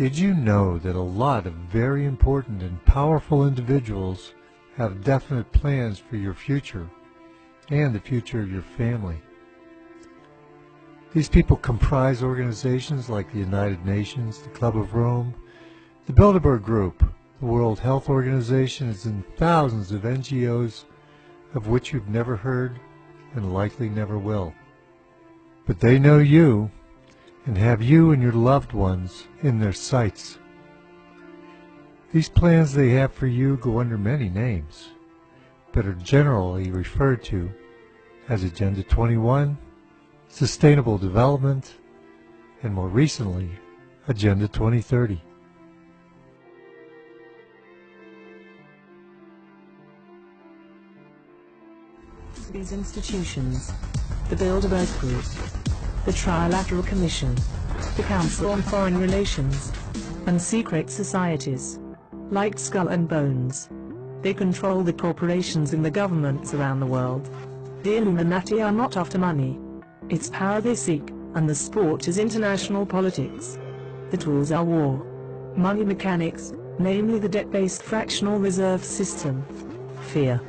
Did you know that a lot of very important and powerful individuals have definite plans for your future and the future of your family? These people comprise organizations like the United Nations, the Club of Rome, the Bilderberg Group, the World Health Organization, and thousands of NGOs of which you've never heard and likely never will. But they know you and have you and your loved ones in their sights. These plans they have for you go under many names, but are generally referred to as Agenda 21, Sustainable Development, and more recently, Agenda 2030. These institutions, the Bilderberg Group, the Trilateral Commission, the Council on Foreign Relations, and secret societies, like Skull and Bones. They control the corporations and the governments around the world. The Illuminati are not after money. It's power they seek, and the sport is international politics. The tools are war, money mechanics, namely the debt-based fractional reserve system, fear,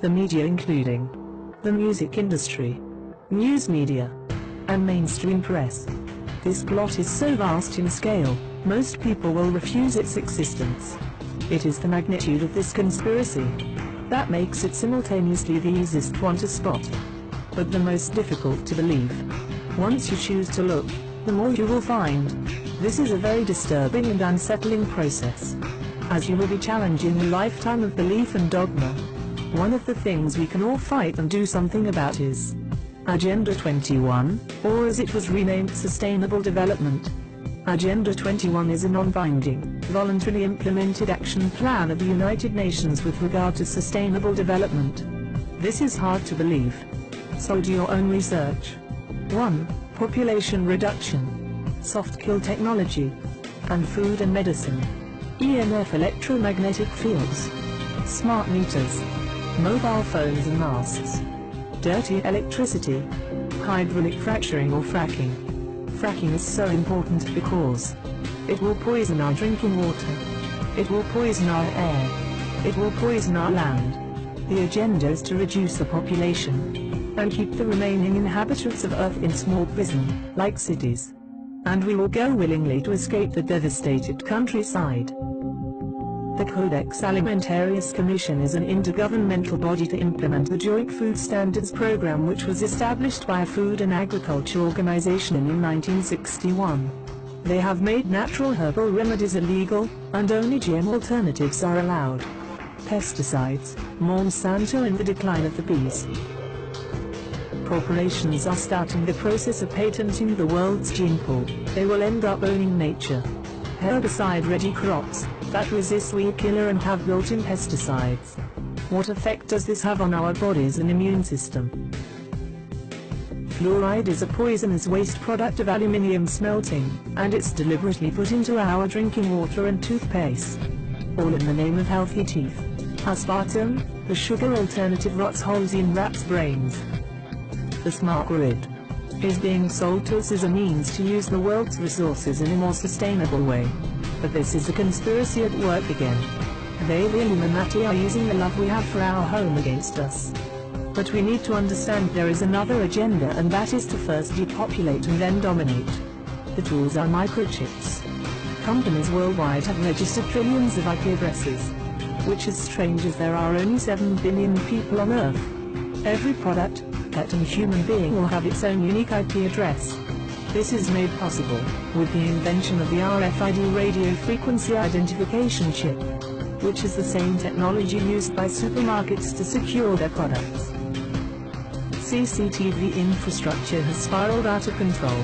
the media including the music industry, news media, and mainstream press. This plot is so vast in scale, most people will refuse its existence. It is the magnitude of this conspiracy that makes it simultaneously the easiest one to spot, but the most difficult to believe. Once you choose to look, the more you will find. This is a very disturbing and unsettling process, as you will be challenging a lifetime of belief and dogma. One of the things we can all fight and do something about is Agenda 21, or as it was renamed, Sustainable Development. Agenda 21 is a non-binding, voluntarily implemented action plan of the United Nations with regard to sustainable development. This is hard to believe, so do your own research. 1. Population reduction, soft kill technology, and food and medicine, EMF electromagnetic fields, smart meters, mobile phones and masks, dirty electricity, hydraulic fracturing or fracking. Fracking is so important because it will poison our drinking water, it will poison our air, it will poison our land. The agenda is to reduce the population and keep the remaining inhabitants of Earth in small prison, like cities. And we will go willingly to escape the devastated countryside. The Codex Alimentarius Commission is an intergovernmental body to implement the Joint Food Standards Program, which was established by a Food and Agriculture Organization in 1961. They have made natural herbal remedies illegal, and only GM alternatives are allowed. Pesticides, Monsanto and the decline of the bees. Corporations are starting the process of patenting the world's gene pool. They will end up owning nature. Herbicide-ready crops that resist weed killer and have built-in pesticides. What effect does this have on our bodies and immune system? Fluoride is a poisonous waste product of aluminium smelting, and it's deliberately put into our drinking water and toothpaste, all in the name of healthy teeth. Aspartame, the sugar alternative, rots holes in rats' brains. The smart grid is being sold to us as a means to use the world's resources in a more sustainable way. But this is a conspiracy at work again. They, the Illuminati, are using the love we have for our home against us. But we need to understand there is another agenda, and that is to first depopulate and then dominate. The tools are microchips. Companies worldwide have registered trillions of IP addresses, which is strange as there are only 7 billion people on Earth. Every product, pet and human being will have its own unique IP address. This is made possible with the invention of the RFID radio frequency identification chip, which is the same technology used by supermarkets to secure their products. CCTV infrastructure has spiraled out of control.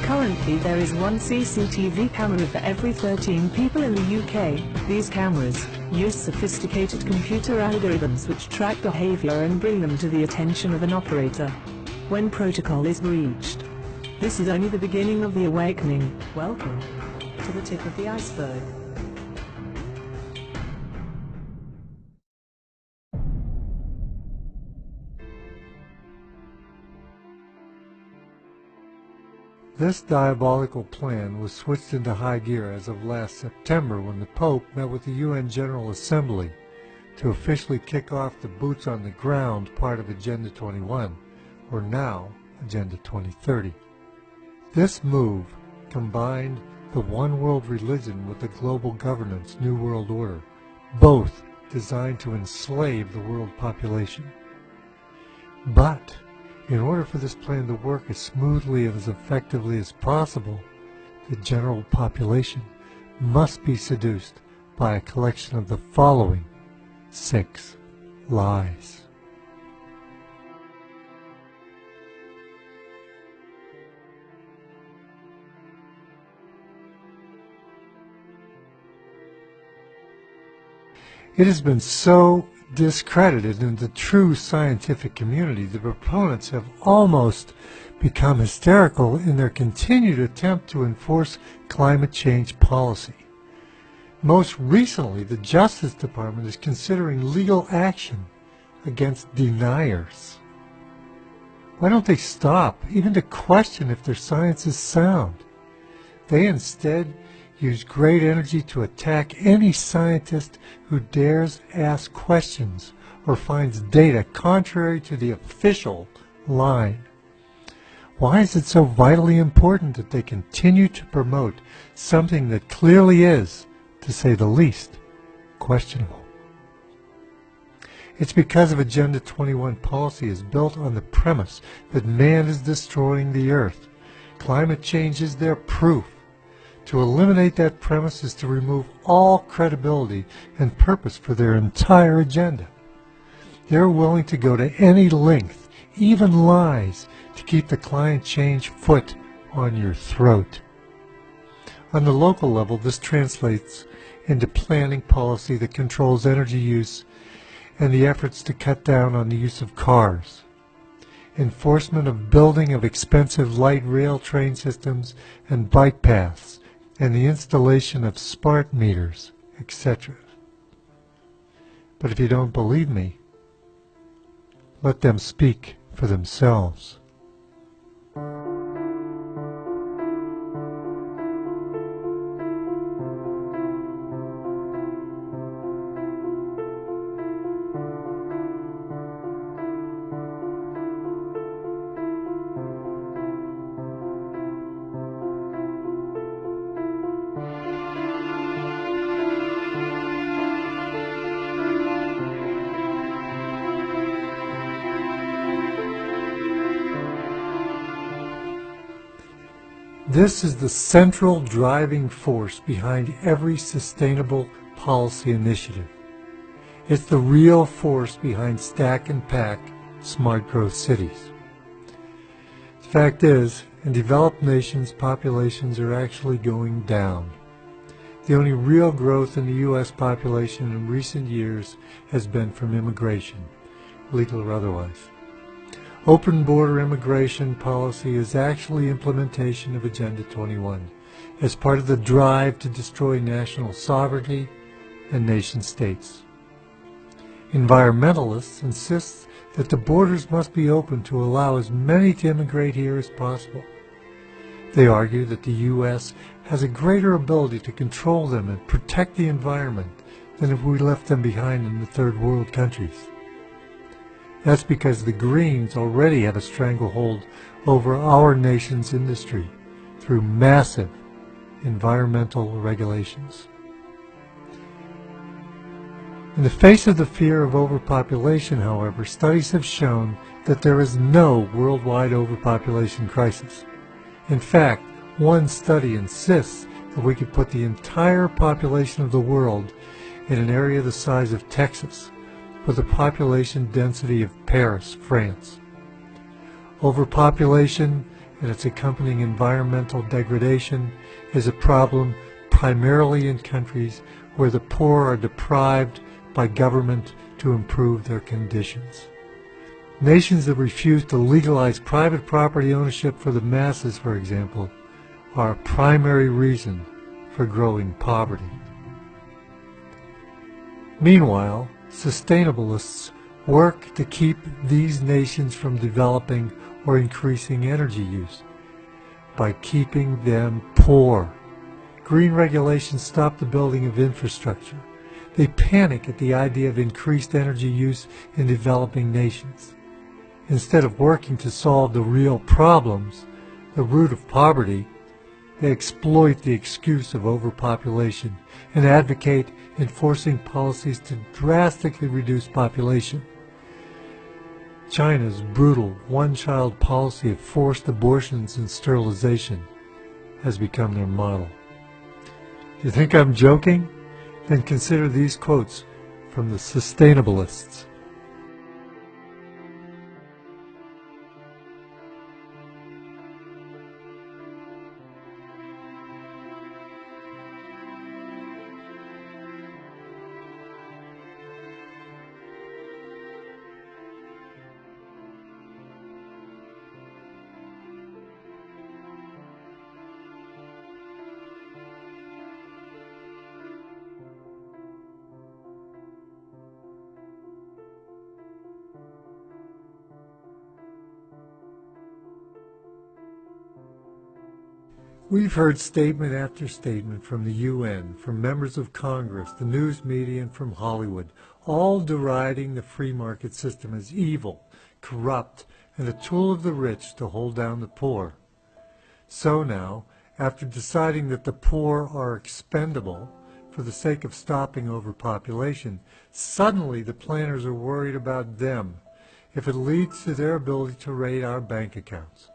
Currently there is one CCTV camera for every 13 people in the UK. These cameras use sophisticated computer algorithms which track behavior and bring them to the attention of an operator when protocol is breached. This is only the beginning of the awakening. Welcome to the tip of the iceberg. This diabolical plan was switched into high gear as of last September when the Pope met with the UN General Assembly to officially kick off the boots on the ground part of Agenda 21, or now Agenda 2030. This move combined the one world religion with the global governance New World Order, both designed to enslave the world population. But in order for this plan to work as smoothly and as effectively as possible, the general population must be seduced by a collection of the following 6 lies. It has been so discredited in the true scientific community, the proponents have almost become hysterical in their continued attempt to enforce climate change policy. Most recently, the Justice Department is considering legal action against deniers. Why don't they stop, even to question if their science is sound? They instead use great energy to attack any scientist who dares ask questions or finds data contrary to the official line. Why is it so vitally important that they continue to promote something that clearly is, to say the least, questionable? It's because of Agenda 21 policy is built on the premise that man is destroying the earth. Climate change is their proof. To eliminate that premise is to remove all credibility and purpose for their entire agenda. They're willing to go to any length, even lies, to keep the climate change foot on your throat. On the local level, this translates into planning policy that controls energy use and the efforts to cut down on the use of cars, enforcement of building of expensive light rail train systems and bike paths, and the installation of smart meters, etc. But if you don't believe me, let them speak for themselves. This is the central driving force behind every sustainable policy initiative. It's the real force behind Stack and Pack smart growth cities. The fact is, in developed nations, populations are actually going down. The only real growth in the U.S. population in recent years has been from immigration, legal or otherwise. Open border immigration policy is actually implementation of Agenda 21 as part of the drive to destroy national sovereignty and nation states. Environmentalists insist that the borders must be open to allow as many to immigrate here as possible. They argue that the U.S. has a greater ability to control them and protect the environment than if we left them behind in the third world countries. That's because the Greens already have a stranglehold over our nation's industry through massive environmental regulations. In the face of the fear of overpopulation, however, studies have shown that there is no worldwide overpopulation crisis. In fact, one study insists that we could put the entire population of the world in an area the size of Texas, with a population density of Paris, France. Overpopulation and its accompanying environmental degradation is a problem primarily in countries where the poor are deprived by government to improve their conditions. Nations that refuse to legalize private property ownership for the masses, for example, are a primary reason for growing poverty. Meanwhile, sustainabilists work to keep these nations from developing or increasing energy use. by keeping them poor. Green regulations stop the building of infrastructure. They panic at the idea of increased energy use in developing nations. Instead of working to solve the real problems, the root of poverty, they exploit the excuse of overpopulation and advocate enforcing policies to drastically reduce population. China's brutal one-child policy of forced abortions and sterilization has become their model. Do you think I'm joking? Then consider these quotes from the sustainabilists. We've heard statement after statement from the UN, from members of Congress, the news media, and from Hollywood, all deriding the free market system as evil, corrupt, and a tool of the rich to hold down the poor. So now, after deciding that the poor are expendable for the sake of stopping overpopulation, suddenly the planners are worried about them if it leads to their ability to raid our bank accounts.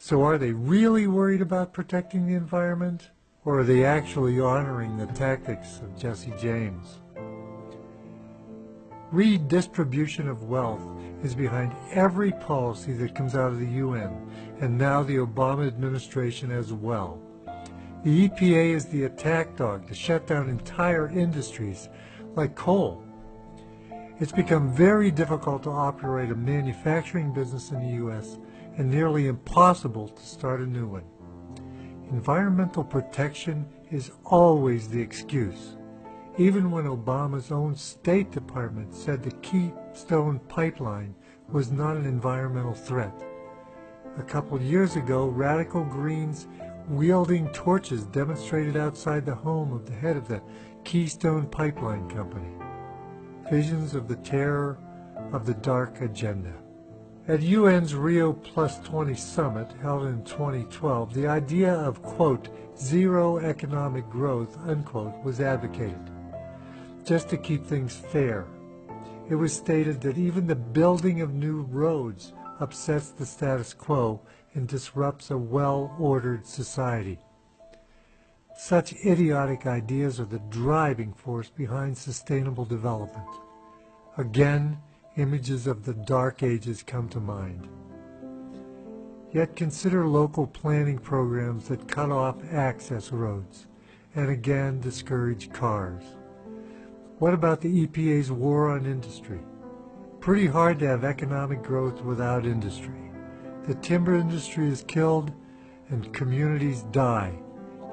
So are they really worried about protecting the environment, or are they actually honoring the tactics of Jesse James? Redistribution of wealth is behind every policy that comes out of the UN, and now the Obama administration as well. The EPA is the attack dog to shut down entire industries like coal. It's become very difficult to operate a manufacturing business in the U.S. and nearly impossible to start a new one. Environmental protection is always the excuse, even when Obama's own State Department said the Keystone Pipeline was not an environmental threat. A couple of years ago, radical Greens wielding torches demonstrated outside the home of the head of the Keystone Pipeline Company. Visions of the terror of the dark agenda. At UN's Rio Plus 20 summit held in 2012, the idea of, quote, zero economic growth, unquote, was advocated, just to keep things fair. It was stated that even the building of new roads upsets the status quo and disrupts a well-ordered society. Such idiotic ideas are the driving force behind sustainable development. Again, images of the Dark Ages come to mind. Yet consider local planning programs that cut off access roads and again discourage cars. What about the EPA's war on industry? Pretty hard to have economic growth without industry. The timber industry is killed and communities die.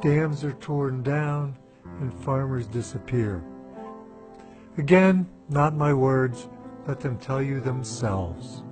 Dams are torn down and farmers disappear. Again, not my words. Let them tell you themselves.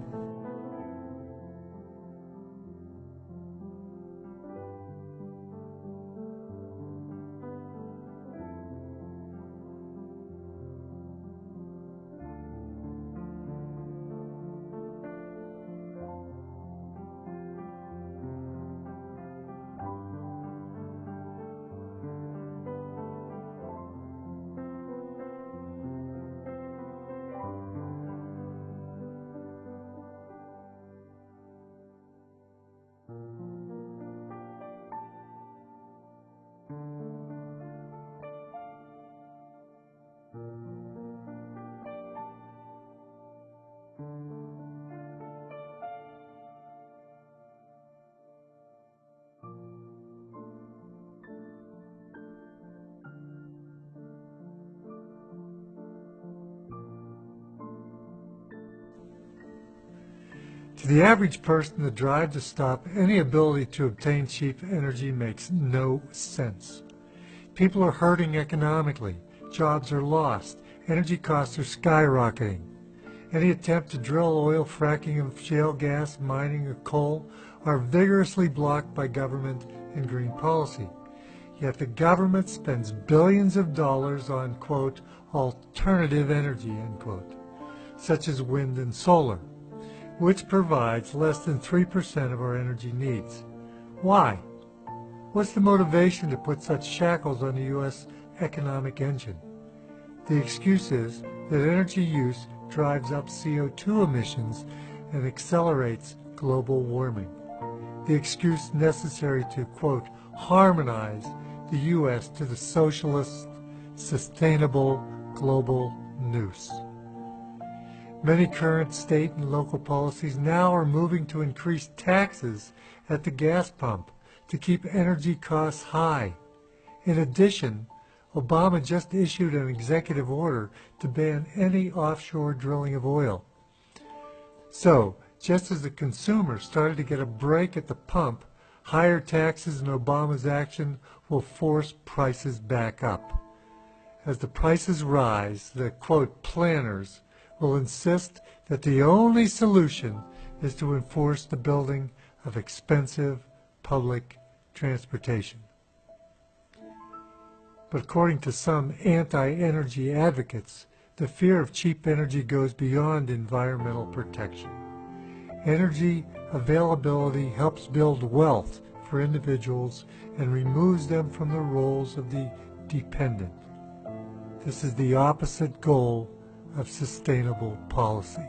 To the average person, the drive to stop any ability to obtain cheap energy makes no sense. People are hurting economically, jobs are lost, energy costs are skyrocketing. Any attempt to drill oil, fracking of shale gas, mining of coal are vigorously blocked by government and green policy. Yet the government spends billions of dollars on, quote, alternative energy, end quote, such as wind and solar, which provides less than 3% of our energy needs. Why? What's the motivation to put such shackles on the U.S. economic engine? The excuse is that energy use drives up CO2 emissions and accelerates global warming. The excuse necessary to, quote, harmonize the U.S. to the socialist, sustainable global noose. Many current state and local policies now are moving to increase taxes at the gas pump to keep energy costs high. In addition, Obama just issued an executive order to ban any offshore drilling of oil. So, just as the consumer started to get a break at the pump, higher taxes and Obama's action will force prices back up. As the prices rise, the, quote, planners will insist that the only solution is to enforce the building of expensive public transportation. But according to some anti-energy advocates, the fear of cheap energy goes beyond environmental protection. Energy availability helps build wealth for individuals and removes them from the roles of the dependent. This is the opposite goal of sustainable policy.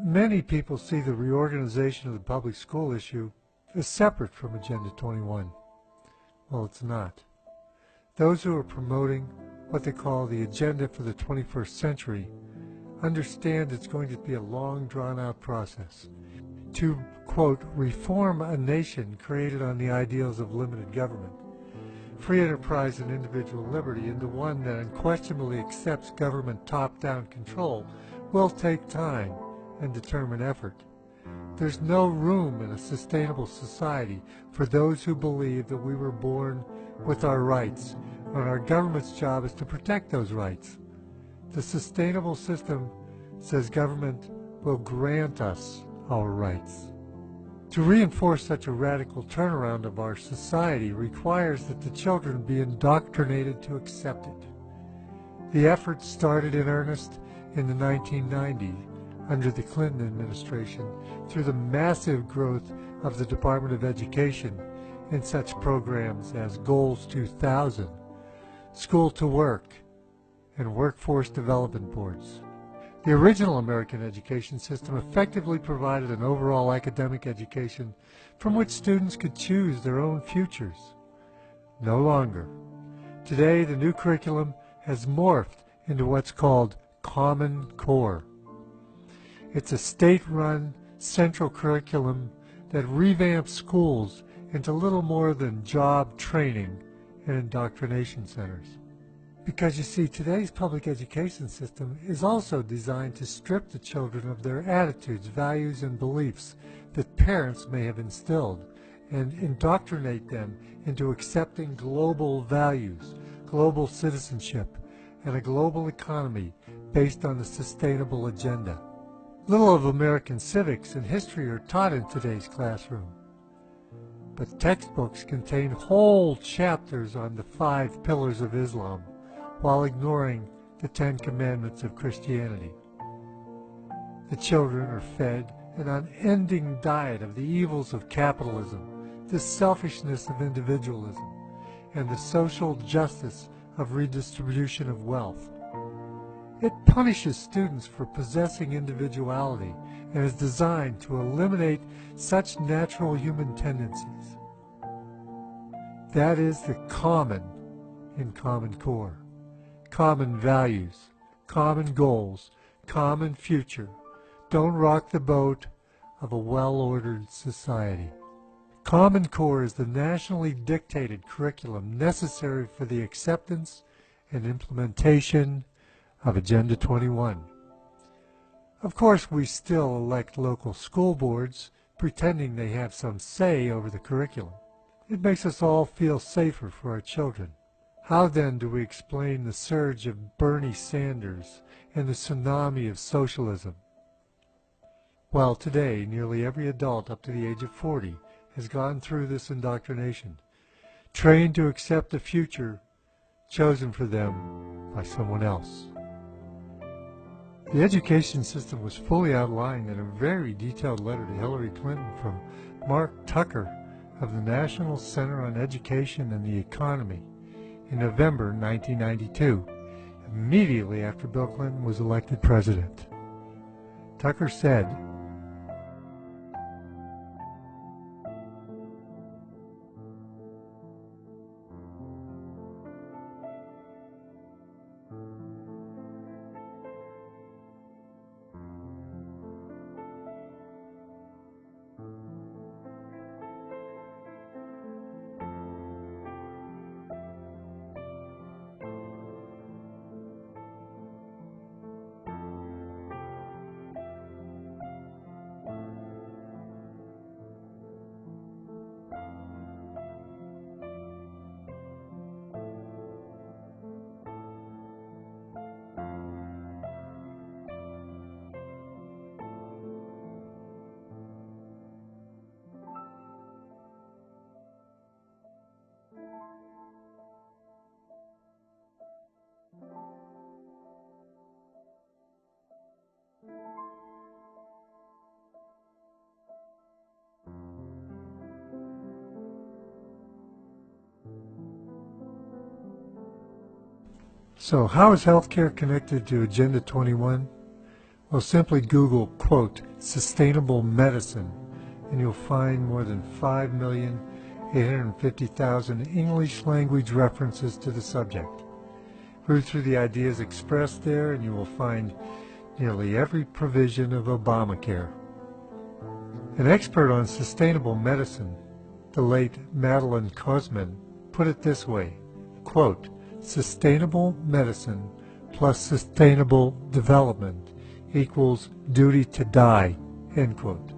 Many people see the reorganization of the public school issue as separate from Agenda 21. Well, it's not. Those who are promoting what they call the agenda for the 21st century understand it's going to be a long, drawn-out process to, quote, reform a nation created on the ideals of limited government, free enterprise and individual liberty into one that unquestionably accepts government top-down control will take time and determined effort. There's no room in a sustainable society for those who believe that we were born with our rights, and our government's job is to protect those rights. The sustainable system says government will grant us our rights. To reinforce such a radical turnaround of our society requires that the children be indoctrinated to accept it. The effort started in earnest in the 1990s under the Clinton administration through the massive growth of the Department of Education in such programs as Goals 2000, School to Work, and Workforce Development Boards. The original American education system effectively provided an overall academic education from which students could choose their own futures. No longer. Today, the new curriculum has morphed into what's called Common Core. It's a state-run central curriculum that revamps schools into little more than job training and indoctrination centers. Because you see, today's public education system is also designed to strip the children of their attitudes, values, and beliefs that parents may have instilled and indoctrinate them into accepting global values, global citizenship, and a global economy based on the sustainable agenda. Little of American civics and history are taught in today's classroom, but textbooks contain whole chapters on the 5 pillars of Islam, while ignoring the 10 commandments of Christianity. The children are fed an unending diet of the evils of capitalism, the selfishness of individualism and the social justice of redistribution of wealth. It punishes students for possessing individuality and is designed to eliminate such natural human tendencies. That is the common in Common Core. Common values, common goals, common future don't rock the boat of a well-ordered society. Common Core is the nationally dictated curriculum necessary for the acceptance and implementation of Agenda 21. Of course, we still elect local school boards, pretending they have some say over the curriculum. It makes us all feel safer for our children. How then do we explain the surge of Bernie Sanders and the tsunami of socialism? Well, today, nearly every adult up to the age of 40 has gone through this indoctrination, trained to accept the future chosen for them by someone else. The education system was fully outlined in a very detailed letter to Hillary Clinton from Mark Tucker of the National Center on Education and the Economy in November 1992, immediately after Bill Clinton was elected president. Tucker said, so how is healthcare connected to Agenda 21? Well, simply Google, quote, sustainable medicine, and you'll find more than 5,850,000 English language references to the subject. Read through the ideas expressed there, and you will find nearly every provision of Obamacare. An expert on sustainable medicine, the late Madeline Cosman, put it this way, quote, sustainable medicine plus sustainable development equals duty to die, end quote.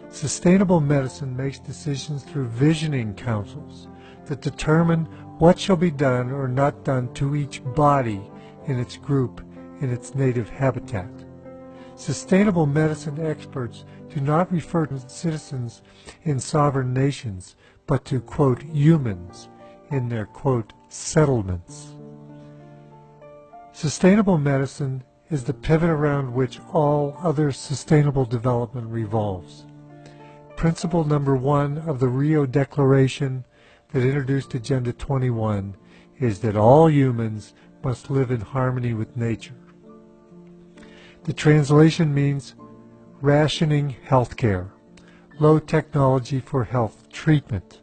Sustainable medicine makes decisions through visioning councils that determine what shall be done or not done to each body in its group in its native habitat. Sustainable medicine experts do not refer to citizens in sovereign nations, but to, quote, humans in their, quote, settlements. Sustainable medicine is the pivot around which all other sustainable development revolves. Principle number 1 of the Rio Declaration that introduced Agenda 21 is that all humans must live in harmony with nature. The translation means rationing healthcare, low technology for health treatment,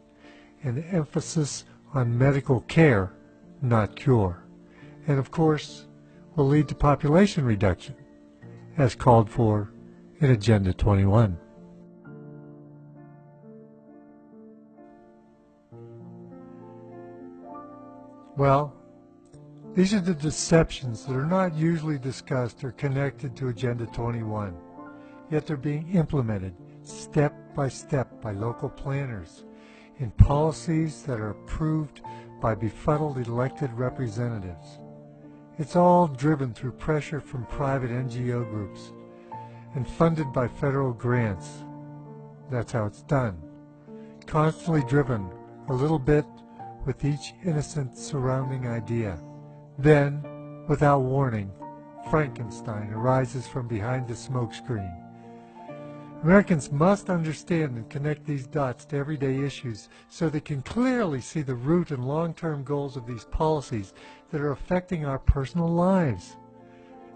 and emphasis on medical care, not cure, and of course will lead to population reduction, as called for in Agenda 21. Well, these are the deceptions that are not usually discussed or connected to Agenda 21, yet they're being implemented step by step by local planners in policies that are approved by befuddled elected representatives. It's all driven through pressure from private NGO groups and funded by federal grants. That's how it's done. Constantly driven a little bit with each innocent surrounding idea. Then, without warning, Frankenstein arises from behind the smokescreen. Americans must understand and connect these dots to everyday issues so they can clearly see the root and long-term goals of these policies that are affecting our personal lives.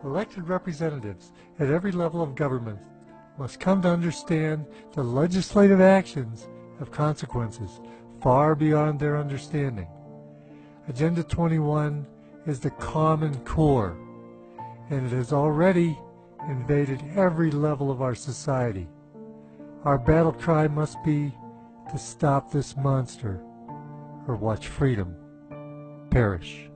Elected representatives at every level of government must come to understand that legislative actions have consequences far beyond their understanding. Agenda 21 is the Common Core, and it has already invaded every level of our society. Our battle cry must be to stop this monster or watch freedom perish.